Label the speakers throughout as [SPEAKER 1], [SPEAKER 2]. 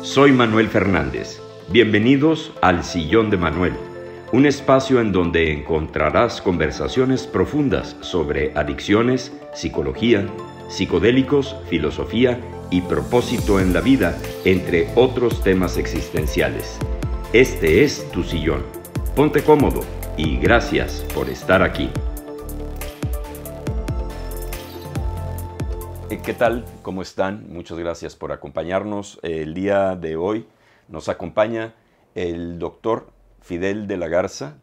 [SPEAKER 1] Soy Manuel Fernández. Bienvenidos al Sillón de Manuel, un espacio en donde encontrarás conversaciones profundas sobre adicciones, psicología, psicodélicos, filosofía y propósito en la vida, entre otros temas existenciales. Este es tu sillón. Ponte cómodo y gracias por estar aquí. ¿Qué tal? ¿Cómo están? Muchas gracias por acompañarnos. El día de hoy nos acompaña el doctor Fidel de la Garza.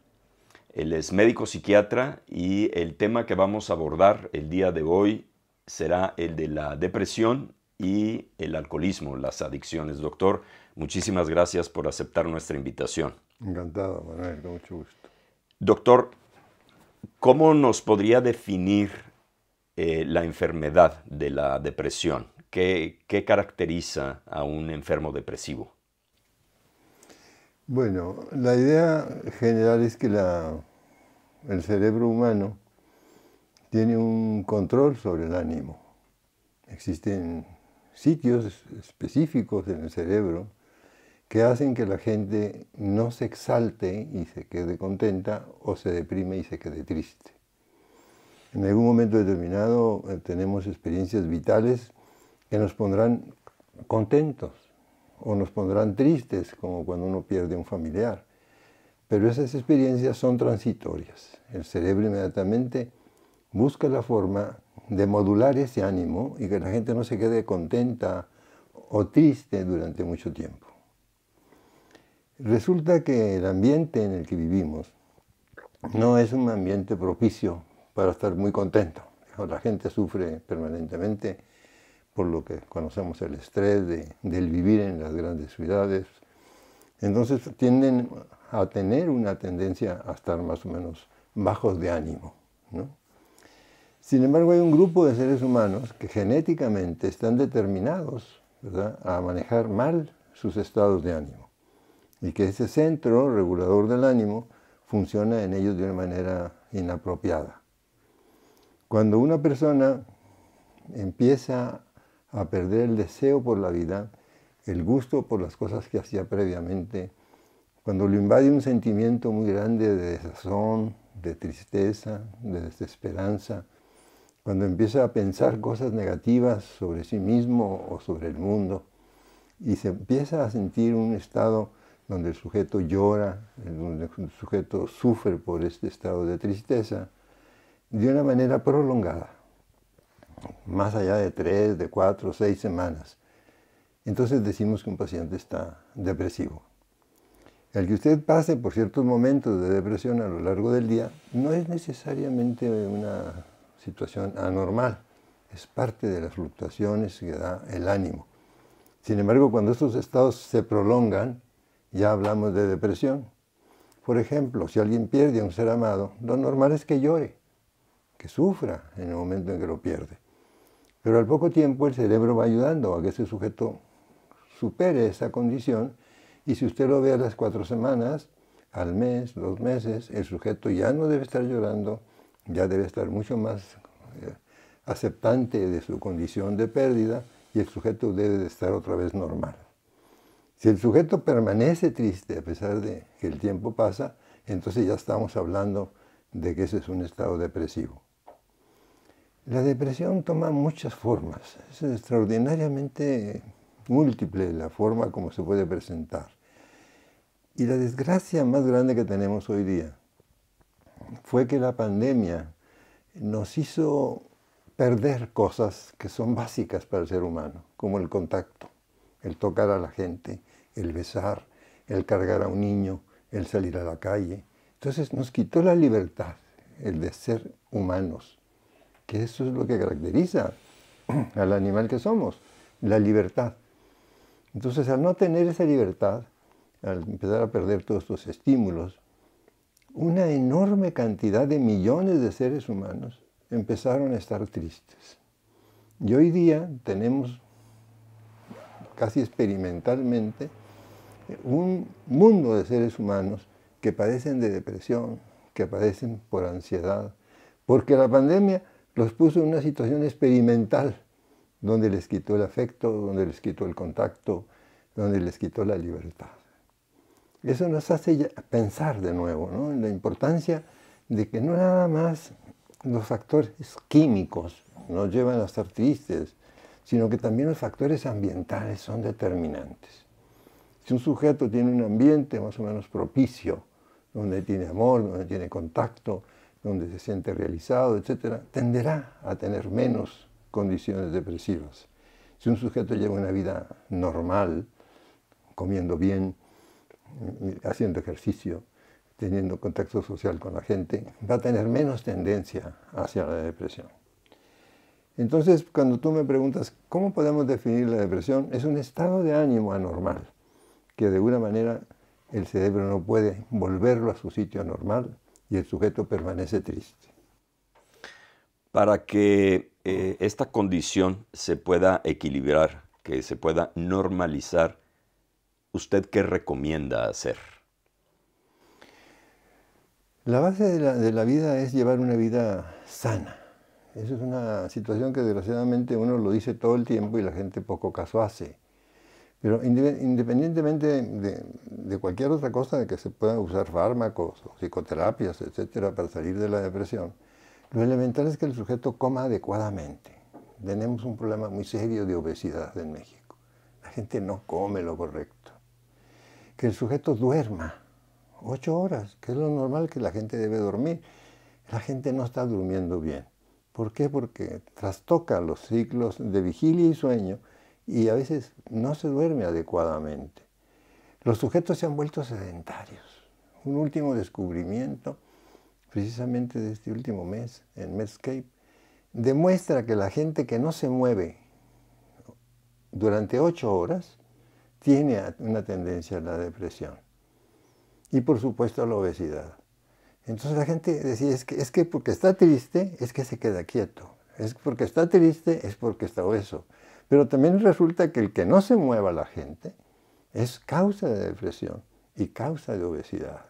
[SPEAKER 1] Él es médico psiquiatra y el tema que vamos a abordar el día de hoy será el de la depresión y el alcoholismo, las adicciones. Doctor, muchísimas gracias por aceptar nuestra invitación.
[SPEAKER 2] Encantado, Manuel, con mucho gusto.
[SPEAKER 1] Doctor, ¿cómo nos podría definir la enfermedad de la depresión? ¿Qué caracteriza a un enfermo depresivo?
[SPEAKER 2] Bueno, la idea general es que el cerebro humano tiene un control sobre el ánimo. Existen sitios específicos en el cerebro que hacen que la gente no se exalte y se quede contenta o se deprime y se quede triste. En algún momento determinado tenemos experiencias vitales que nos pondrán contentos o nos pondrán tristes, como cuando uno pierde un familiar. Pero esas experiencias son transitorias. El cerebro inmediatamente busca la forma de modular ese ánimo y que la gente no se quede contenta o triste durante mucho tiempo. Resulta que el ambiente en el que vivimos no es un ambiente propicio para estar muy contento. La gente sufre permanentemente por lo que conocemos el estrés del vivir en las grandes ciudades. Entonces tienden a tener una tendencia a estar más o menos bajos de ánimo, ¿no? Sin embargo, hay un grupo de seres humanos que genéticamente están determinados, ¿verdad?, a manejar mal sus estados de ánimo y que ese centro regulador del ánimo funciona en ellos de una manera inapropiada. Cuando una persona empieza a perder el deseo por la vida, el gusto por las cosas que hacía previamente, cuando lo invade un sentimiento muy grande de desazón, de tristeza, de desesperanza, cuando empieza a pensar cosas negativas sobre sí mismo o sobre el mundo, y se empieza a sentir un estado donde el sujeto llora, donde el sujeto sufre por este estado de tristeza, de una manera prolongada, más allá de 3, de 4, 6 semanas. Entonces decimos que un paciente está depresivo. El que usted pase por ciertos momentos de depresión a lo largo del día no es necesariamente una situación anormal, es parte de las fluctuaciones que da el ánimo. Sin embargo, cuando estos estados se prolongan, ya hablamos de depresión. Por ejemplo, si alguien pierde a un ser amado, lo normal es que llore, que sufra en el momento en que lo pierde. Pero al poco tiempo el cerebro va ayudando a que ese sujeto supere esa condición, y si usted lo ve a las 4 semanas, al mes, 2 meses, el sujeto ya no debe estar llorando, ya debe estar mucho más aceptante de su condición de pérdida, y el sujeto debe de estar otra vez normal. Si el sujeto permanece triste a pesar de que el tiempo pasa, entonces ya estamos hablando de que ese es un estado depresivo. La depresión toma muchas formas, es extraordinariamente múltiple la forma como se puede presentar. Y la desgracia más grande que tenemos hoy día fue que la pandemia nos hizo perder cosas que son básicas para el ser humano, como el contacto, el tocar a la gente, el besar, el cargar a un niño, el salir a la calle. Entonces nos quitó la libertad, el de ser humanos, que eso es lo que caracteriza al animal que somos, la libertad. Entonces, al no tener esa libertad, al empezar a perder todos estos estímulos, una enorme cantidad de millones de seres humanos empezaron a estar tristes. Y hoy día tenemos, casi experimentalmente, un mundo de seres humanos que padecen de depresión, que padecen por ansiedad, porque la pandemia los puso en una situación experimental, donde les quitó el afecto, donde les quitó el contacto, donde les quitó la libertad. Eso nos hace pensar de nuevo, ¿no?, en la importancia de que no nada más los factores químicos nos llevan a estar tristes, sino que también los factores ambientales son determinantes. Si un sujeto tiene un ambiente más o menos propicio, donde tiene amor, donde tiene contacto, donde se siente realizado, etc., tenderá a tener menos condiciones depresivas. Si un sujeto lleva una vida normal, comiendo bien, haciendo ejercicio, teniendo contacto social con la gente, va a tener menos tendencia hacia la depresión. Entonces, cuando tú me preguntas, ¿cómo podemos definir la depresión? Es un estado de ánimo anormal, que de alguna manera el cerebro no puede volverlo a su sitio normal y el sujeto permanece triste.
[SPEAKER 1] Para que esta condición se pueda equilibrar, que se pueda normalizar, ¿usted qué recomienda hacer?
[SPEAKER 2] La base de la vida es llevar una vida sana. Esa es una situación que desgraciadamente uno lo dice todo el tiempo y la gente poco caso hace. Pero independientemente de cualquier otra cosa, de que se puedan usar fármacos o psicoterapias, etcétera, para salir de la depresión, lo elemental es que el sujeto coma adecuadamente. Tenemos un problema muy serio de obesidad en México. La gente no come lo correcto. Que el sujeto duerma 8 horas, que es lo normal que la gente debe dormir. La gente no está durmiendo bien. ¿Por qué? Porque trastoca los ciclos de vigilia y sueño y a veces no se duerme adecuadamente. Los sujetos se han vuelto sedentarios. Un último descubrimiento, precisamente de este último mes, en Medscape, demuestra que la gente que no se mueve durante 8 horas tiene una tendencia a la depresión y por supuesto a la obesidad. Entonces la gente decía, es que porque está triste es que se queda quieto, es porque está triste es porque está obeso. Pero también resulta que el que no se mueva la gente es causa de depresión y causa de obesidad.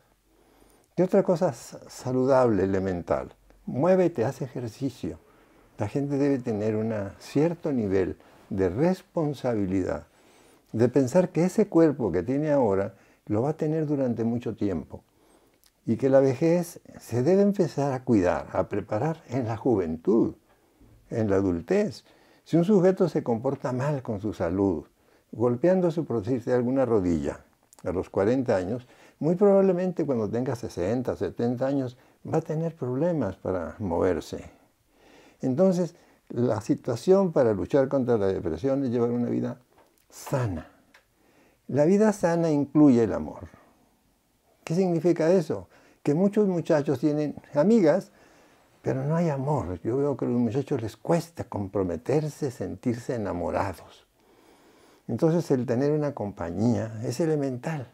[SPEAKER 2] ¿Qué otra cosa saludable, elemental? Muévete, haz ejercicio. La gente debe tener un cierto nivel de responsabilidad, de pensar que ese cuerpo que tiene ahora lo va a tener durante mucho tiempo y que la vejez se debe empezar a cuidar, a preparar en la juventud, en la adultez. Si un sujeto se comporta mal con su salud, golpeándose por decirse alguna rodilla a los 40 años, muy probablemente cuando tenga 60, 70 años va a tener problemas para moverse. Entonces, la situación para luchar contra la depresión es llevar una vida sana. La vida sana incluye el amor. ¿Qué significa eso? Que muchos muchachos tienen amigas, pero no hay amor. Yo veo que a los muchachos les cuesta comprometerse, sentirse enamorados. Entonces el tener una compañía es elemental.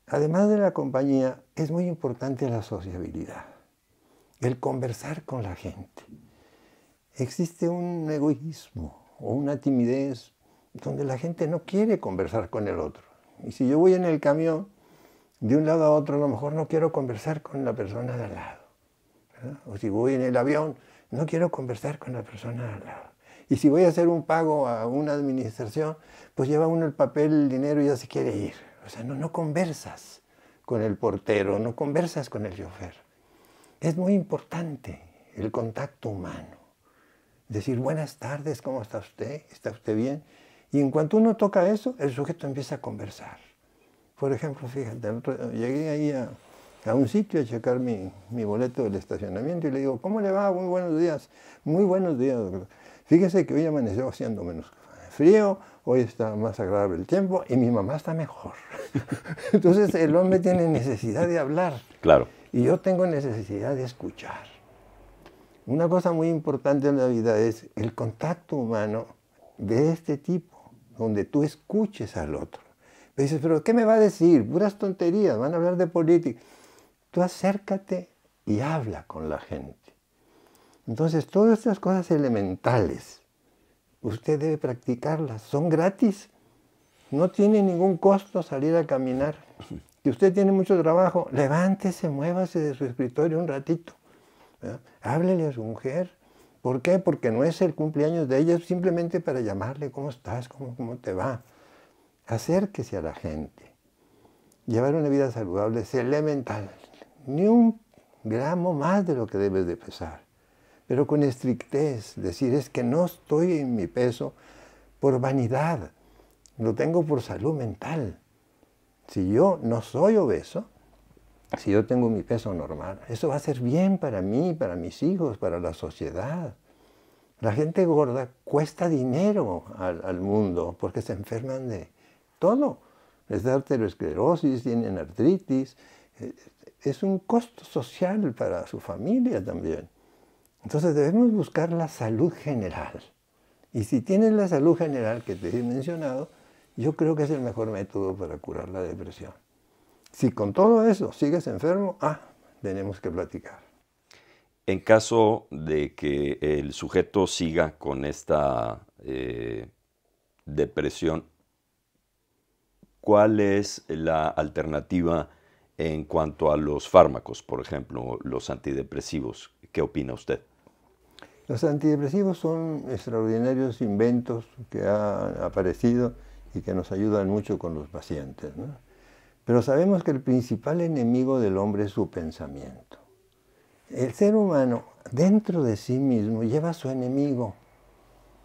[SPEAKER 2] Además de la compañía, es muy importante la sociabilidad, el conversar con la gente. Existe un egoísmo o una timidez donde la gente no quiere conversar con el otro. Y si yo voy en el camión, de un lado a otro, a lo mejor no quiero conversar con la persona de al lado, ¿verdad? O si voy en el avión, no quiero conversar con la persona de al lado. Y si voy a hacer un pago a una administración, pues lleva uno el papel, el dinero y ya se quiere ir. O sea, no conversas con el portero, no conversas con el chofer. Es muy importante el contacto humano. Decir, buenas tardes, ¿cómo está usted? ¿Está usted bien? Y en cuanto uno toca eso, el sujeto empieza a conversar. Por ejemplo, fíjate, llegué ahí a un sitio a checar mi boleto del estacionamiento y le digo, ¿cómo le va? Muy buenos días. Muy buenos días, doctor. Fíjese que hoy amaneció haciendo menos frío, hoy está más agradable el tiempo y mi mamá está mejor. Entonces el hombre tiene necesidad de hablar.
[SPEAKER 1] Claro.
[SPEAKER 2] Y yo tengo necesidad de escuchar. Una cosa muy importante en la vida es el contacto humano de este tipo, donde tú escuches al otro. Me dices, pero ¿qué me va a decir? Puras tonterías, van a hablar de política. Tú acércate y habla con la gente. Entonces, todas estas cosas elementales, usted debe practicarlas. Son gratis. No tiene ningún costo salir a caminar. Si usted tiene mucho trabajo, levántese, muévase de su escritorio un ratito, ¿verdad? Háblele a su mujer. ¿Por qué? Porque no es el cumpleaños de ella, es simplemente para llamarle, ¿cómo estás? ¿Cómo te va? Acérquese a la gente. Llevar una vida saludable es elemental. Ni un gramo más de lo que debes de pesar. Pero con estrictez, decir es que no estoy en mi peso por vanidad, lo tengo por salud mental. Si yo no soy obeso, si yo tengo mi peso normal, eso va a ser bien para mí, para mis hijos, para la sociedad. La gente gorda cuesta dinero al mundo porque se enferman de todo. Les da arteriosclerosis, tienen artritis. Es un costo social para su familia también. Entonces debemos buscar la salud general. Y si tienes la salud general que te he mencionado, yo creo que es el mejor método para curar la depresión. Si con todo eso sigues enfermo, tenemos que platicar.
[SPEAKER 1] En caso de que el sujeto siga con esta depresión, ¿cuál es la alternativa en cuanto a los fármacos, por ejemplo, los antidepresivos? ¿Qué opina usted?
[SPEAKER 2] Los antidepresivos son extraordinarios inventos que han aparecido y que nos ayudan mucho con los pacientes, ¿no? Pero sabemos que el principal enemigo del hombre es su pensamiento. El ser humano, dentro de sí mismo, lleva a su enemigo.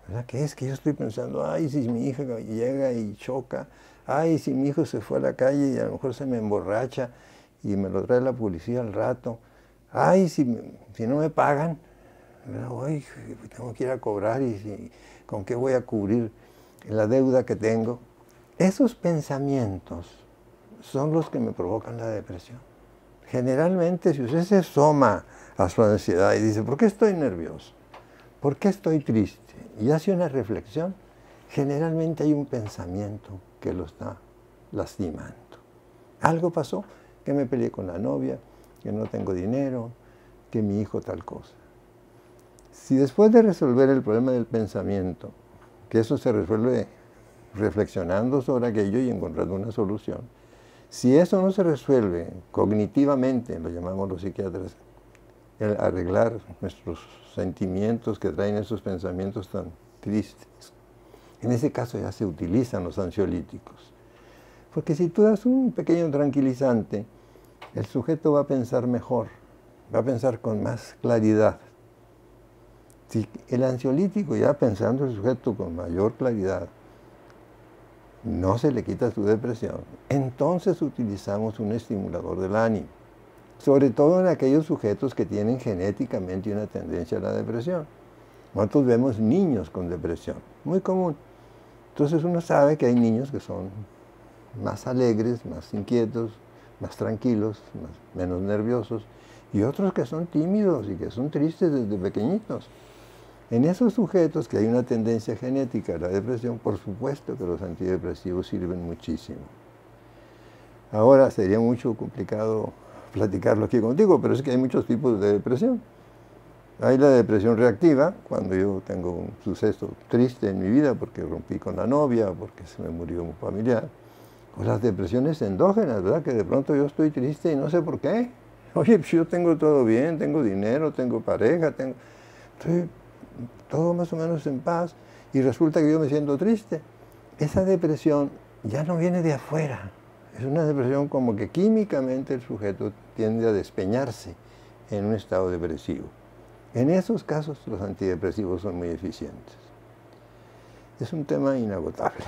[SPEAKER 2] ¿Verdad? ¿Qué es? Que yo estoy pensando, ay, si mi hija llega y choca, ay, si mi hijo se fue a la calle y a lo mejor se me emborracha y me lo trae la policía al rato, ay, si no me pagan, ay, tengo que ir a cobrar y con qué voy a cubrir la deuda que tengo. Esos pensamientos son los que me provocan la depresión. Generalmente, si usted se asoma a su ansiedad y dice, ¿por qué estoy nervioso? ¿Por qué estoy triste? Y hace una reflexión, generalmente hay un pensamiento que lo está lastimando. Algo pasó, que me peleé con la novia, que no tengo dinero, que mi hijo tal cosa. Si después de resolver el problema del pensamiento, que eso se resuelve reflexionando sobre aquello y encontrando una solución, si eso no se resuelve cognitivamente, lo llamamos los psiquiatras, el arreglar nuestros sentimientos que traen esos pensamientos tan tristes, en ese caso ya se utilizan los ansiolíticos. Porque si tú das un pequeño tranquilizante, el sujeto va a pensar mejor, va a pensar con más claridad. Si el ansiolítico, ya pensando el sujeto con mayor claridad, no se le quita su depresión, entonces utilizamos un estimulador del ánimo, sobre todo en aquellos sujetos que tienen genéticamente una tendencia a la depresión. Nosotros vemos niños con depresión, muy común. Entonces uno sabe que hay niños que son más alegres, más inquietos, más tranquilos, menos nerviosos, y otros que son tímidos y que son tristes desde pequeñitos. En esos sujetos que hay una tendencia genética a la depresión, por supuesto que los antidepresivos sirven muchísimo. Ahora sería mucho complicado platicarlo aquí contigo, pero es que hay muchos tipos de depresión. Hay la depresión reactiva, cuando yo tengo un suceso triste en mi vida porque rompí con la novia, porque se me murió un familiar. O las depresiones endógenas, ¿verdad? Que de pronto yo estoy triste y no sé por qué. Oye, pues yo tengo todo bien, tengo dinero, tengo pareja, estoy todo más o menos en paz y resulta que yo me siento triste. Esa depresión ya no viene de afuera. Es una depresión como que químicamente el sujeto tiende a despeñarse en un estado depresivo. En esos casos los antidepresivos son muy eficientes. Es un tema inagotable.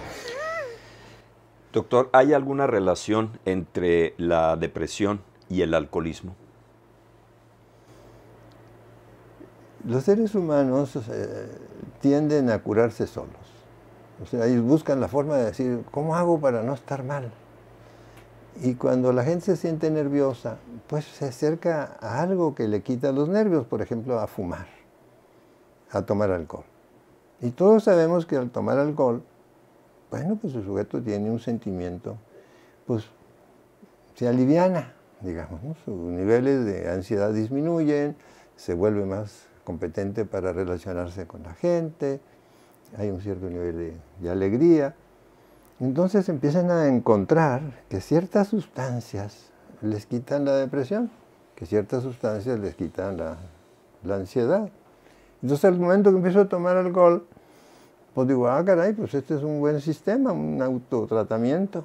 [SPEAKER 1] Doctor, ¿hay alguna relación entre la depresión y el alcoholismo?
[SPEAKER 2] Los seres humanos tienden a curarse solos. O sea, ellos buscan la forma de decir, ¿cómo hago para no estar mal? Y cuando la gente se siente nerviosa, pues se acerca a algo que le quita los nervios, por ejemplo, a fumar, a tomar alcohol. Y todos sabemos que al tomar alcohol, bueno, pues el sujeto tiene un sentimiento, pues se aliviana, digamos, ¿no? Sus niveles de ansiedad disminuyen, se vuelve más competente para relacionarse con la gente, hay un cierto nivel de alegría. Entonces empiezan a encontrar que ciertas sustancias les quitan la depresión, que ciertas sustancias les quitan la ansiedad. Entonces al momento que empiezo a tomar alcohol, Pues digo, ah, caray, pues este es un buen sistema, un autotratamiento.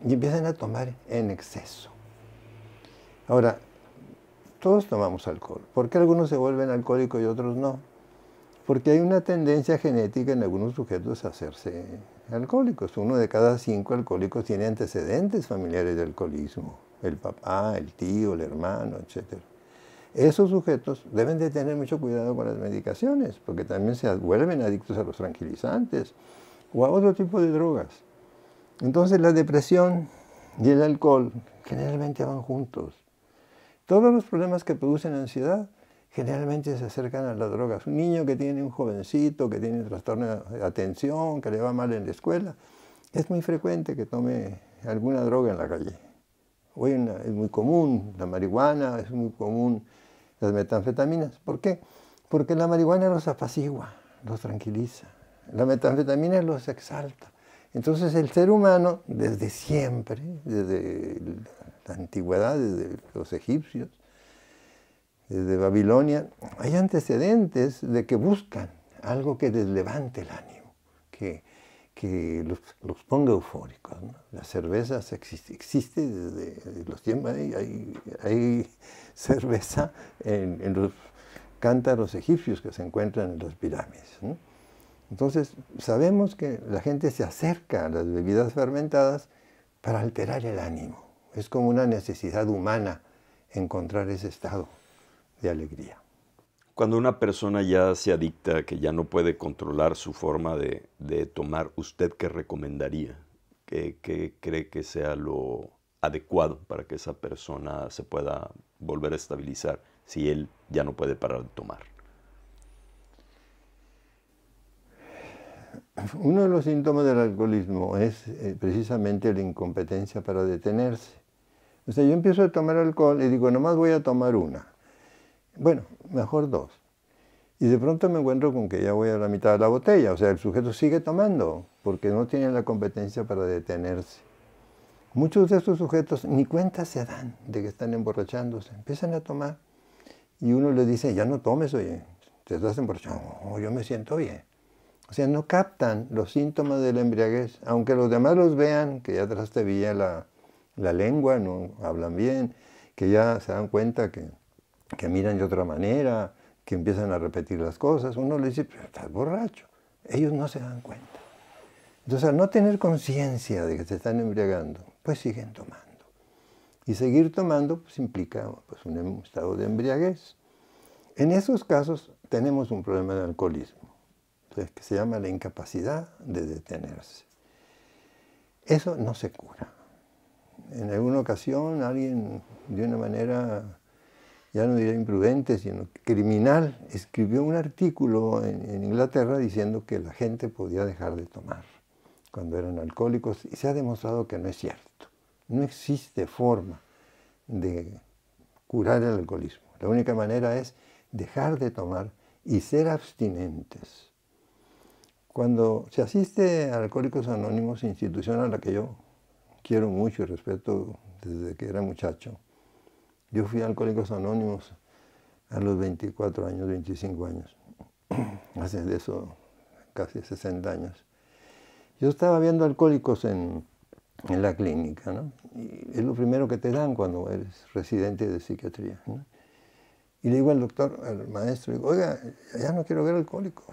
[SPEAKER 2] Y empiezan a tomar en exceso. Ahora, todos tomamos alcohol. ¿Por qué algunos se vuelven alcohólicos y otros no? Porque hay una tendencia genética en algunos sujetos a hacerse alcohólicos. 1 de cada 5 alcohólicos tiene antecedentes familiares de alcoholismo. El papá, el tío, el hermano, etc. Esos sujetos deben de tener mucho cuidado con las medicaciones, porque también se vuelven adictos a los tranquilizantes o a otro tipo de drogas. Entonces la depresión y el alcohol generalmente van juntos. Todos los problemas que producen ansiedad generalmente se acercan a las drogas. Un niño que tiene un jovencito, que tiene trastorno de atención, que le va mal en la escuela, es muy frecuente que tome alguna droga en la calle. Hoy es muy común la marihuana, es muy común las metanfetaminas. ¿Por qué? Porque la marihuana los apacigua, los tranquiliza. La metanfetamina los exalta. Entonces el ser humano, desde siempre, desde la antigüedad, desde los egipcios, desde Babilonia, hay antecedentes de que buscan algo que les levante el ánimo, que los ponga eufóricos, ¿no? La cerveza existe desde los tiempos, hay cerveza en los cántaros egipcios que se encuentran en las pirámides, ¿no? Entonces, sabemos que la gente se acerca a las bebidas fermentadas para alterar el ánimo. Es como una necesidad humana encontrar ese estado de alegría.
[SPEAKER 1] Cuando una persona ya se adicta, que ya no puede controlar su forma de tomar, ¿usted qué recomendaría? ¿Qué cree que sea lo adecuado para que esa persona se pueda volver a estabilizar si él ya no puede parar de tomar?
[SPEAKER 2] Uno de los síntomas del alcoholismo es precisamente la incompetencia para detenerse. O sea, yo empiezo a tomar alcohol y digo, nomás voy a tomar una. Bueno, mejor 2. Y de pronto me encuentro con que ya voy a la mitad de la botella. O sea, el sujeto sigue tomando porque no tiene la competencia para detenerse. Muchos de estos sujetos ni cuenta se dan de que están emborrachándose. Empiezan a tomar y uno les dice, ya no tomes, oye, te estás emborrachando. No, yo me siento bien. O sea, no captan los síntomas de la embriaguez. Aunque los demás los vean, que ya trastabilla la lengua, no hablan bien, que ya se dan cuenta que miran de otra manera, que empiezan a repetir las cosas. Uno le dice, pero estás borracho. Ellos no se dan cuenta. Entonces, al no tener conciencia de que se están embriagando, pues siguen tomando. Y seguir tomando pues, implica pues, un estado de embriaguez. En esos casos tenemos un problema de alcoholismo, que se llama la incapacidad de detenerse. Eso no se cura. En alguna ocasión alguien, de una manera, ya no diría imprudente, sino criminal, escribió un artículo en Inglaterra diciendo que la gente podía dejar de tomar cuando eran alcohólicos, y se ha demostrado que no es cierto. No existe forma de curar el alcoholismo. La única manera es dejar de tomar y ser abstinentes. Cuando se asiste a Alcohólicos Anónimos, institución a la que yo quiero mucho y respeto desde que era muchacho, yo fui a Alcohólicos Anónimos a los 24 años, 25 años, hace de eso casi 60 años. Yo estaba viendo alcohólicos en la clínica, ¿no? Y es lo primero que te dan cuando eres residente de psiquiatría, ¿no? Y le digo al doctor, al maestro, digo, oiga, ya no quiero ver alcohólico.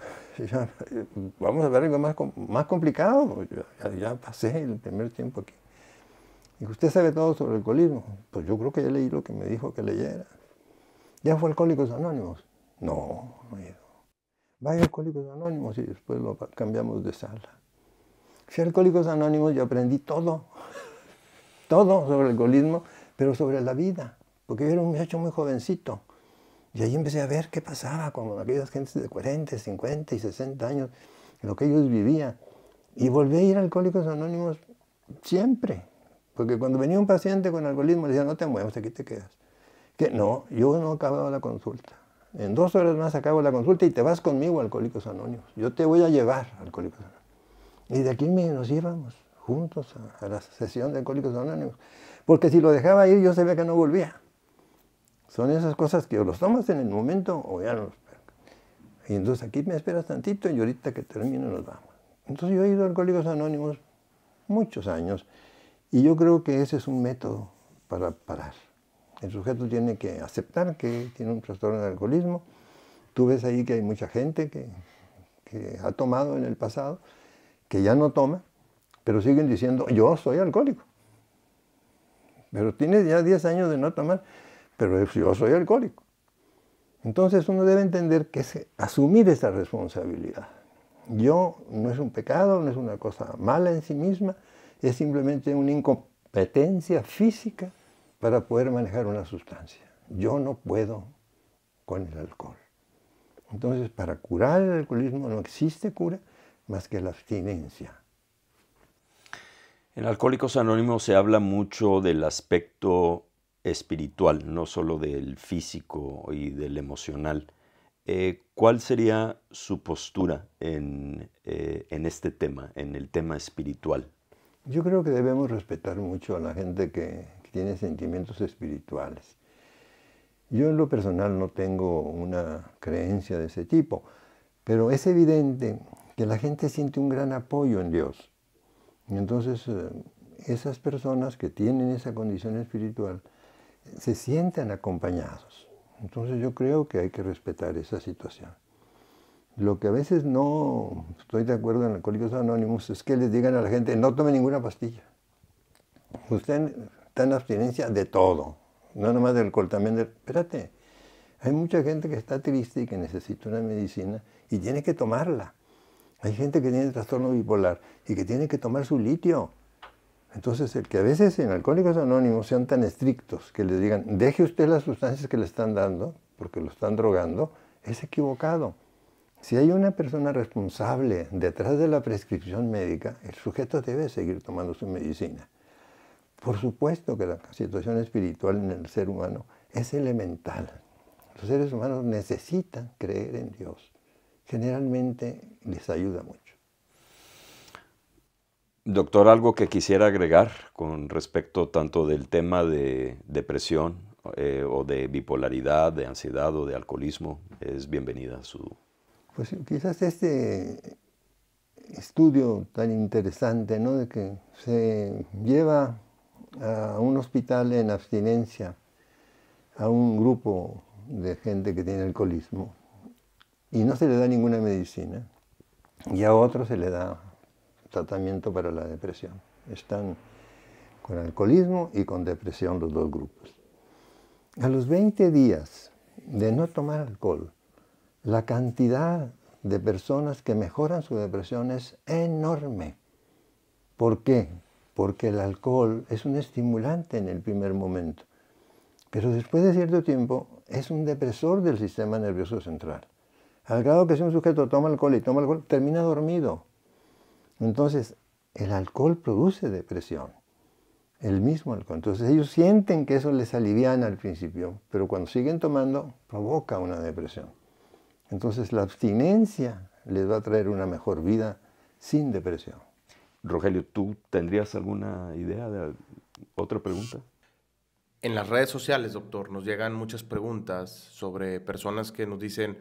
[SPEAKER 2] Vamos a ver algo más complicado. Ya pasé el primer tiempo aquí. Digo, ¿usted sabe todo sobre el alcoholismo? Pues yo creo que ya leí lo que me dijo que leyera. ¿Ya fue a Alcohólicos Anónimos? No, no he ido. Vaya a Alcohólicos Anónimos y después lo cambiamos de sala. Fui a Alcohólicos Anónimos y aprendí todo sobre el alcoholismo, pero sobre la vida, porque yo era un muchacho muy jovencito. Y ahí empecé a ver qué pasaba con aquellas gentes de 40, 50 y 60 años, lo que ellos vivían. Y volví a ir a Alcohólicos Anónimos siempre. Porque cuando venía un paciente con alcoholismo, le decía, no te muevas, aquí te quedas. Que no, yo no acababa la consulta. En 2 horas más acabo la consulta y te vas conmigo a Alcohólicos Anónimos. Yo te voy a llevar a Alcohólicos Anónimos. Y de aquí nos íbamos juntos a la sesión de Alcohólicos Anónimos. Porque si lo dejaba ir, yo sabía que no volvía. Son esas cosas que o los tomas en el momento o ya no. Y entonces aquí me esperas tantito y ahorita que termino nos vamos. Entonces yo he ido a Alcohólicos Anónimos muchos años y yo creo que ese es un método para parar. El sujeto tiene que aceptar que tiene un trastorno de alcoholismo. Tú ves ahí que hay mucha gente que ha tomado en el pasado, que ya no toma, pero siguen diciendo, yo soy alcohólico. Pero tiene ya 10 años de no tomar, pero yo soy alcohólico. Entonces uno debe entender que es asumir esa responsabilidad. Yo no es un pecado, no es una cosa mala en sí misma, es simplemente una incompetencia física para poder manejar una sustancia. Yo no puedo con el alcohol. Entonces, para curar el alcoholismo no existe cura más que la abstinencia.
[SPEAKER 1] En Alcohólicos Anónimos se habla mucho del aspecto espiritual, no solo del físico y del emocional. ¿Cuál sería su postura en este tema, en el tema espiritual?
[SPEAKER 2] Yo creo que debemos respetar mucho a la gente que tiene sentimientos espirituales. Yo en lo personal no tengo una creencia de ese tipo, pero es evidente que la gente siente un gran apoyo en Dios. Y entonces esas personas que tienen esa condición espiritual se sienten acompañados. Entonces yo creo que hay que respetar esa situación. Lo que a veces no estoy de acuerdo en Alcohólicos Anónimos es que les digan a la gente, no tome ninguna pastilla. Usted está en abstinencia de todo, no nomás del alcohol, también del... Espérate, hay mucha gente que está triste y que necesita una medicina y tiene que tomarla. Hay gente que tiene trastorno bipolar y que tiene que tomar su litio. Entonces, el que a veces en Alcohólicos Anónimos sean tan estrictos que les digan, deje usted las sustancias que le están dando, porque lo están drogando, es equivocado. Si hay una persona responsable detrás de la prescripción médica, el sujeto debe seguir tomando su medicina. Por supuesto que la situación espiritual en el ser humano es elemental. Los seres humanos necesitan creer en Dios. Generalmente les ayuda mucho.
[SPEAKER 1] Doctor, algo que quisiera agregar con respecto tanto del tema de depresión o de bipolaridad, de ansiedad o de alcoholismo, es bienvenida a su...
[SPEAKER 2] Pues quizás este estudio tan interesante, ¿no?, de que se lleva a un hospital en abstinencia a un grupo de gente que tiene alcoholismo y no se le da ninguna medicina y a otros se le da tratamiento para la depresión. Están con alcoholismo y con depresión los dos grupos. A los 20 días de no tomar alcohol, la cantidad de personas que mejoran su depresión es enorme. ¿Por qué? Porque el alcohol es un estimulante en el primer momento, pero después de cierto tiempo es un depresor del sistema nervioso central. Al grado que si un sujeto toma alcohol y toma alcohol, termina dormido. Entonces, el alcohol produce depresión, el mismo alcohol. Entonces ellos sienten que eso les aliviana al principio, pero cuando siguen tomando, provoca una depresión. Entonces la abstinencia les va a traer una mejor vida sin depresión.
[SPEAKER 1] Rogelio, ¿tú tendrías alguna idea de otra pregunta?
[SPEAKER 3] En las redes sociales, doctor, nos llegan muchas preguntas sobre personas que nos dicen,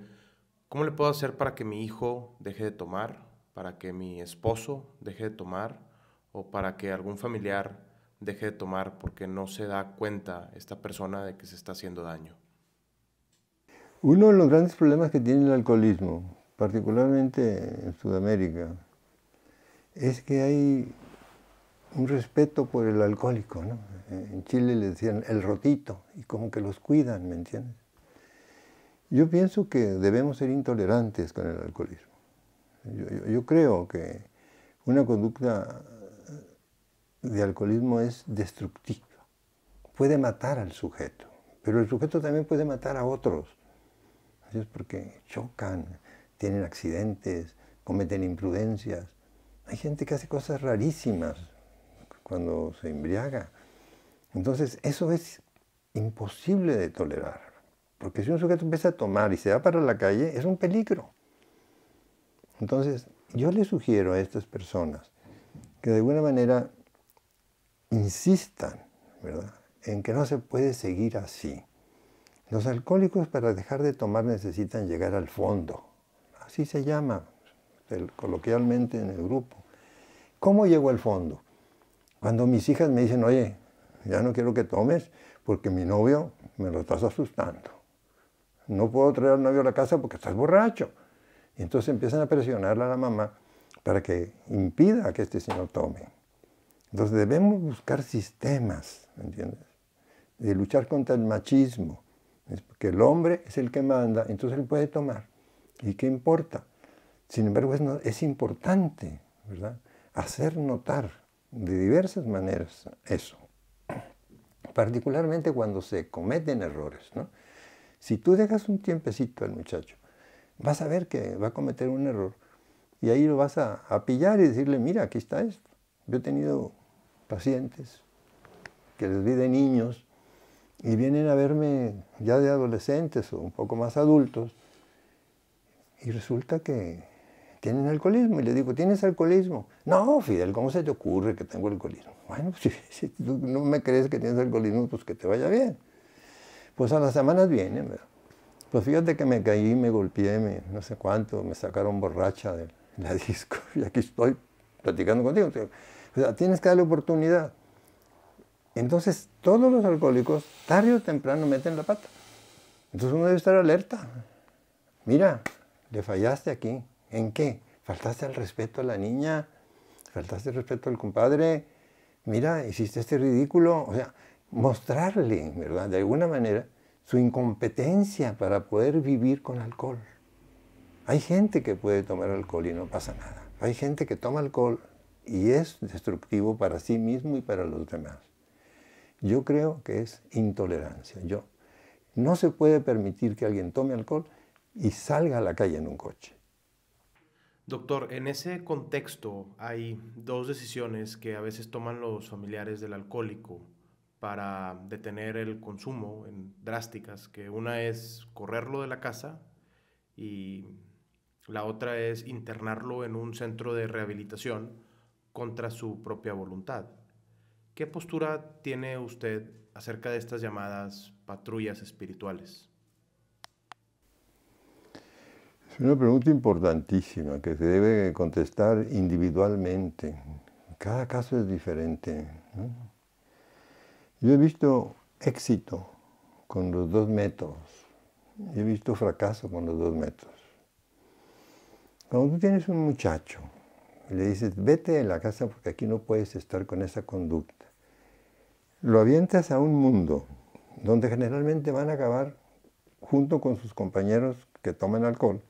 [SPEAKER 3] ¿cómo le puedo hacer para que mi hijo deje de tomar? ¿Para que mi esposo deje de tomar? ¿O para que algún familiar deje de tomar porque no se da cuenta esta persona de que se está haciendo daño?
[SPEAKER 2] Uno de los grandes problemas que tiene el alcoholismo, particularmente en Sudamérica, es que hay un respeto por el alcohólico, ¿no? En Chile le decían el rotito, y como que los cuidan, ¿me entiendes? Yo pienso que debemos ser intolerantes con el alcoholismo. Yo creo que una conducta de alcoholismo es destructiva. Puede matar al sujeto, pero el sujeto también puede matar a otros. Es porque chocan, tienen accidentes, cometen imprudencias. Hay gente que hace cosas rarísimas cuando se embriaga. Entonces, eso es imposible de tolerar. Porque si un sujeto empieza a tomar y se va para la calle, es un peligro. Entonces, yo le sugiero a estas personas que de alguna manera insistan, ¿verdad?, en que no se puede seguir así. Los alcohólicos para dejar de tomar necesitan llegar al fondo así se llama coloquialmente en el grupo. ¿Cómo llego al fondo? Cuando mis hijas me dicen, oye, ya no quiero que tomes porque mi novio me lo estás asustando. No puedo traer al novio a la casa porque estás borracho. Y entonces empiezan a presionarle a la mamá para que impida que este señor tome. Entonces debemos buscar sistemas, ¿entiendes? De luchar contra el machismo. Porque el hombre es el que manda, entonces él puede tomar. ¿Y qué importa? Sin embargo, es importante, ¿verdad?, hacer notar de diversas maneras eso. Particularmente cuando se cometen errores, ¿no? Si tú dejas un tiempecito al muchacho, vas a ver que va a cometer un error y ahí lo vas a pillar y decirle, mira, aquí está esto. Yo he tenido pacientes que les vi de niños y vienen a verme ya de adolescentes o un poco más adultos y resulta que tienen alcoholismo. Y le digo, ¿tienes alcoholismo? No, Fidel, ¿cómo se te ocurre que tengo alcoholismo? Bueno, si tú no me crees que tienes alcoholismo, pues que te vaya bien. Pues a las semanas vienen, ¿verdad? Pues fíjate que me caí, me golpeé, no sé cuánto, me sacaron borracha de la disco y aquí estoy platicando contigo. O sea, tienes que darle oportunidad. Entonces, todos los alcohólicos, tarde o temprano, meten la pata. Entonces uno debe estar alerta. Mira, le fallaste aquí. ¿En qué? Faltaste al respeto a la niña, faltaste al respeto al compadre. Mira, hiciste este ridículo. O sea, mostrarle, ¿verdad?, de alguna manera, su incompetencia para poder vivir con alcohol. Hay gente que puede tomar alcohol y no pasa nada. Hay gente que toma alcohol y es destructivo para sí mismo y para los demás. Yo creo que es intolerancia. No se puede permitir que alguien tome alcohol y salga a la calle en un coche.
[SPEAKER 3] Doctor, en ese contexto hay dos decisiones que a veces toman los familiares del alcohólico para detener el consumo drásticas, que una es correrlo de la casa y la otra es internarlo en un centro de rehabilitación contra su propia voluntad. ¿Qué postura tiene usted acerca de estas llamadas patrullas espirituales?
[SPEAKER 2] Es una pregunta importantísima que se debe contestar individualmente. Cada caso es diferente, ¿no? Yo he visto éxito con los dos métodos. He visto fracaso con los dos métodos. Cuando tú tienes un muchacho y le dices, vete de la casa porque aquí no puedes estar con esa conducta, lo avientas a un mundo donde generalmente van a acabar junto con sus compañeros que toman alcohol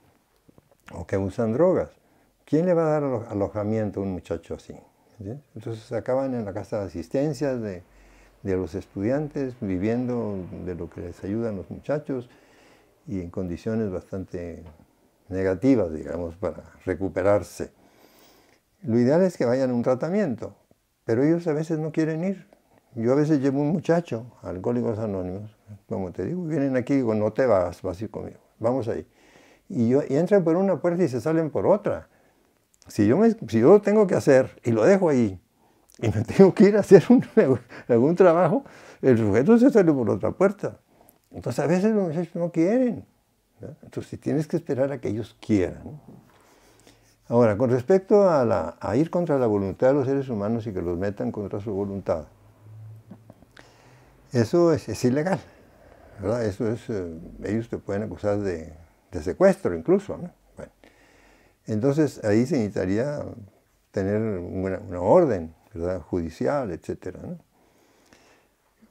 [SPEAKER 2] o que usan drogas. ¿Quién le va a dar alojamiento a un muchacho así? ¿Sí? Entonces acaban en la casa de asistencia de los estudiantes, viviendo de lo que les ayudan los muchachos y en condiciones bastante negativas, digamos, para recuperarse. Lo ideal es que vayan a un tratamiento, pero ellos a veces no quieren ir. Yo a veces llevo un muchacho a Alcohólicos Anónimos, como te digo, vienen aquí y digo, no te vas a ir conmigo, vamos ahí. Y entran por una puerta y se salen por otra. Si yo lo tengo que hacer y lo dejo ahí, y me tengo que ir a hacer algún trabajo, el sujeto se sale por otra puerta. Entonces a veces los muchachos no quieren, ¿no? Entonces tienes que esperar a que ellos quieran, ¿no? Ahora, con respecto a ir contra la voluntad de los seres humanos y que los metan contra su voluntad, eso es ilegal, ¿verdad? Eso es, ellos te pueden acusar de secuestro incluso, ¿no? Bueno, entonces ahí se necesitaría tener una orden, ¿verdad?, judicial, etcétera, ¿no?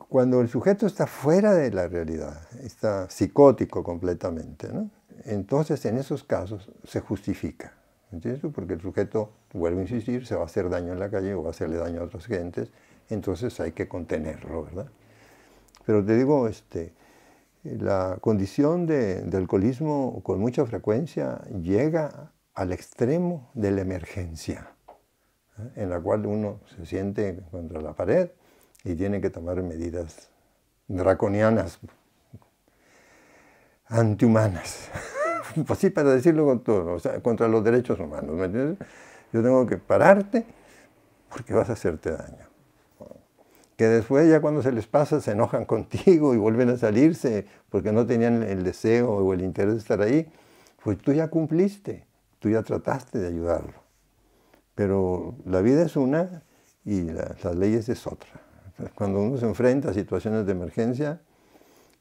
[SPEAKER 2] Cuando el sujeto está fuera de la realidad, está psicótico completamente, ¿no?, entonces en esos casos se justifica, ¿entiendes? Porque el sujeto, vuelvo a insistir, se va a hacer daño en la calle o va a hacerle daño a otras gentes, entonces hay que contenerlo, ¿verdad? Pero te digo, la condición de alcoholismo con mucha frecuencia llega al extremo de la emergencia, en la cual uno se siente contra la pared y tiene que tomar medidas draconianas, antihumanas, pues sí, para decirlo con todo, o sea, contra los derechos humanos, ¿me entiendes? Yo tengo que pararte porque vas a hacerte daño. Que después ya cuando se les pasa se enojan contigo y vuelven a salirse porque no tenían el deseo o el interés de estar ahí, Pues tú ya cumpliste, tú ya trataste de ayudarlo. Pero la vida es una y las leyes es otra. Cuando uno se enfrenta a situaciones de emergencia,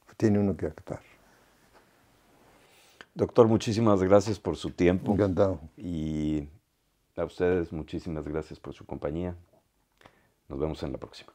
[SPEAKER 2] pues tiene uno que actuar.
[SPEAKER 1] Doctor, muchísimas gracias por su tiempo.
[SPEAKER 2] Encantado.
[SPEAKER 1] Y a ustedes muchísimas gracias por su compañía. Nos vemos en la próxima.